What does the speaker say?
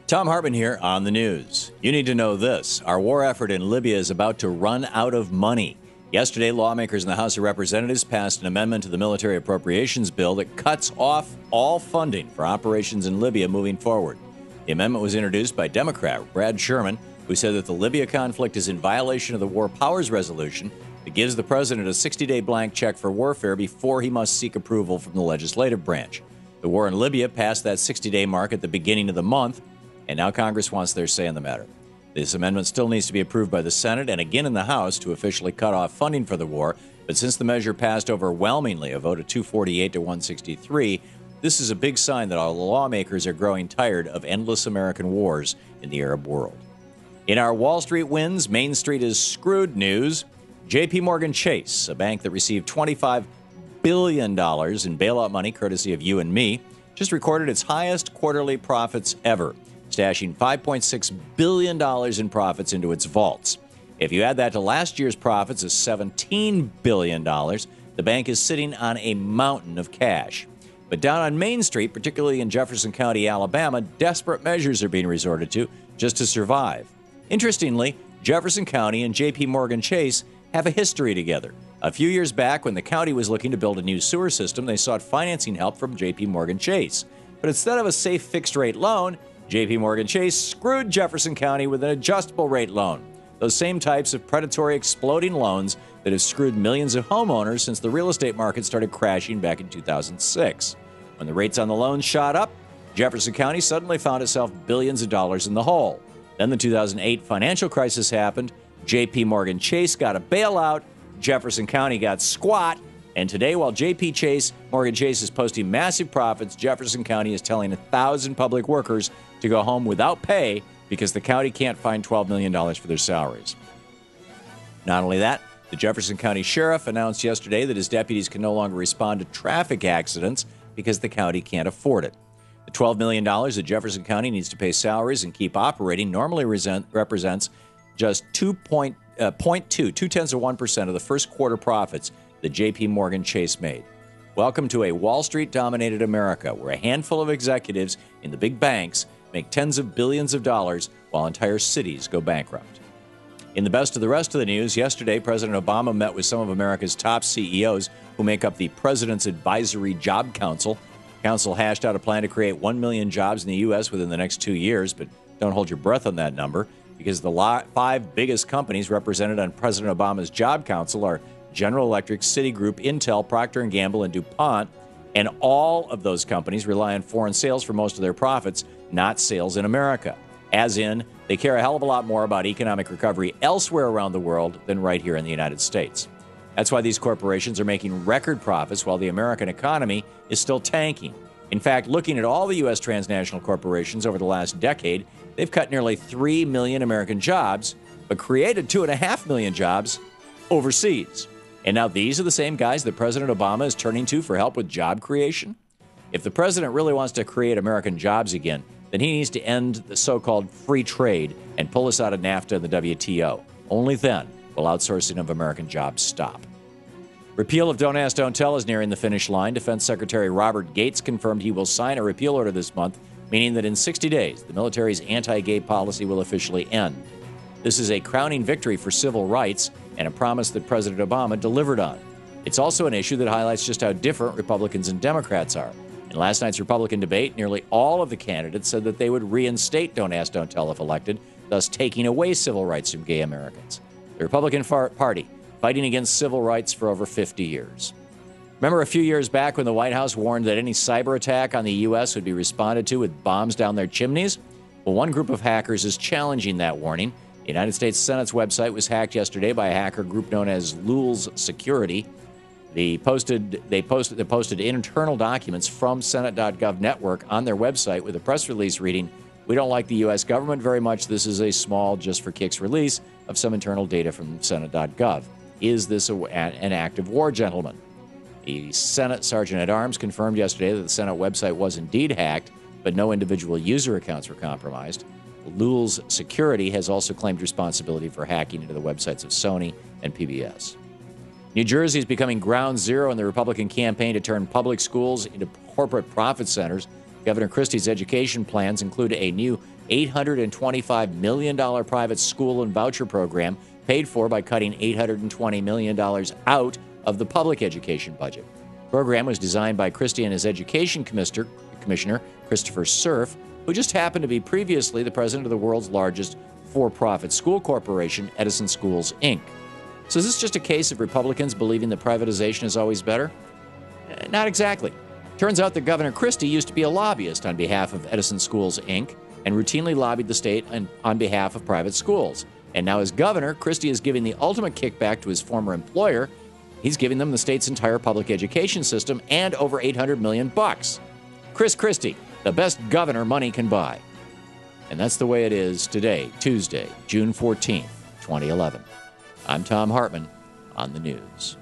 Thom Hartmann here on the news. You need to know this. Our war effort in Libya is about to run out of money. Yesterday, lawmakers in the House of Representatives passed an amendment to the military appropriations bill that cuts off all funding for operations in Libya moving forward. The amendment was introduced by Democrat Brad Sherman, who said that the Libya conflict is in violation of the War Powers Resolution that gives the president a 60-day blank check for warfare before he must seek approval from the legislative branch. The war in Libya passed that 60-day mark at the beginning of the month, and now Congress wants their say in the matter. This amendment still needs to be approved by the Senate and again in the House to officially cut off funding for the war. But since the measure passed overwhelmingly, a vote of 248 to 163, this is a big sign that our lawmakers are growing tired of endless American wars in the Arab world. In our Wall Street wins, Main Street is screwed news. J.P. Morgan Chase, a bank that received $25 billion in bailout money courtesy of you and me, just recorded its highest quarterly profits ever, stashing $5.6 billion in profits into its vaults. If you add that to last year's profits of $17 billion, the bank is sitting on a mountain of cash. But down on Main Street, particularly in Jefferson County, Alabama, desperate measures are being resorted to just to survive. Interestingly, Jefferson County and J.P. Morgan Chase have a history together. A few years back, when the county was looking to build a new sewer system, they sought financing help from J.P. Morgan Chase. But instead of a safe fixed-rate loan, J.P. Morgan Chase screwed Jefferson County with an adjustable rate loan. Those same types of predatory exploding loans that have screwed millions of homeowners since the real estate market started crashing back in 2006. When the rates on the loans shot up, Jefferson County suddenly found itself billions of dollars in the hole. Then the 2008 financial crisis happened. J.P. Morgan Chase got a bailout. Jefferson County got squat. And today, while J.P. Morgan Chase is posting massive profits, Jefferson County is telling 1,000 public workers to go home without pay because the county can't find $12 million for their salaries. Not only that, the Jefferson County Sheriff announced yesterday that his deputies can no longer respond to traffic accidents because the county can't afford it. The $12 million that Jefferson County needs to pay salaries and keep operating normally represents just 0.2% of the first quarter profits that J.P. Morgan Chase made. Welcome to a Wall Street-dominated America where a handful of executives in the big banks make tens of billions of dollars while entire cities go bankrupt. In the best of the rest of the news, yesterday President Obama met with some of America's top CEOs who make up the President's Advisory Job Council. The council hashed out a plan to create 1 million jobs in the U.S. within the next 2 years, but don't hold your breath on that number because the 5 biggest companies represented on President Obama's Job Council are General Electric, Citigroup, Intel, Procter & Gamble, and DuPont, and all of those companies rely on foreign sales for most of their profits, not sales in America. As in, they care a hell of a lot more about economic recovery elsewhere around the world than right here in the United States. That's why these corporations are making record profits while the American economy is still tanking. In fact, looking at all the U.S. transnational corporations over the last decade, they've cut nearly 3 million American jobs, but created 2.5 million jobs overseas. And now these are the same guys that President Obama is turning to for help with job creation? If the president really wants to create American jobs again, then he needs to end the so-called free trade and pull us out of NAFTA and the WTO. Only then will outsourcing of American jobs stop. Repeal of Don't Ask, Don't Tell is nearing the finish line. Defense Secretary Robert Gates confirmed he will sign a repeal order this month, meaning that in 60 days, the military's anti-gay policy will officially end. This is a crowning victory for civil rights and a promise that President Obama delivered on. It's also an issue that highlights just how different Republicans and Democrats are. In last night's Republican debate, nearly all of the candidates said that they would reinstate Don't Ask, Don't Tell if elected, thus taking away civil rights from gay Americans. The Republican Party fighting against civil rights for over 50 years. Remember a few years back when the White House warned that any cyber attack on the U.S. would be responded to with bombs down their chimneys? Well, one group of hackers is challenging that warning. The United States Senate's website was hacked yesterday by a hacker group known as Lulz Security. They posted internal documents from Senate.gov network on their website with a press release reading, "We don't like the U.S. government very much. This is a small, just for kicks release of some internal data from Senate.gov. Is this an act of war, gentlemen?" The Senate Sergeant-at-Arms confirmed yesterday that the Senate website was indeed hacked, but no individual user accounts were compromised. Lulz Security has also claimed responsibility for hacking into the websites of Sony and PBS. New Jersey is becoming ground zero in the Republican campaign to turn public schools into corporate profit centers. Governor Christie's education plans include a new $825 million private school and voucher program paid for by cutting $820 million out of the public education budget. The program was designed by Christie and his education commissioner, Christopher Surf, who just happened to be previously the president of the world's largest for-profit school corporation, Edison Schools, Inc. So is this just a case of Republicans believing that privatization is always better? Not exactly. Turns out that Governor Christie used to be a lobbyist on behalf of Edison Schools, Inc., and routinely lobbied the state on behalf of private schools. And now as governor, Christie is giving the ultimate kickback to his former employer. He's giving them the state's entire public education system and over $800 million. Chris Christie, the best governor money can buy. And that's the way it is today, Tuesday, June 14th, 2011. I'm Thom Hartmann on the news.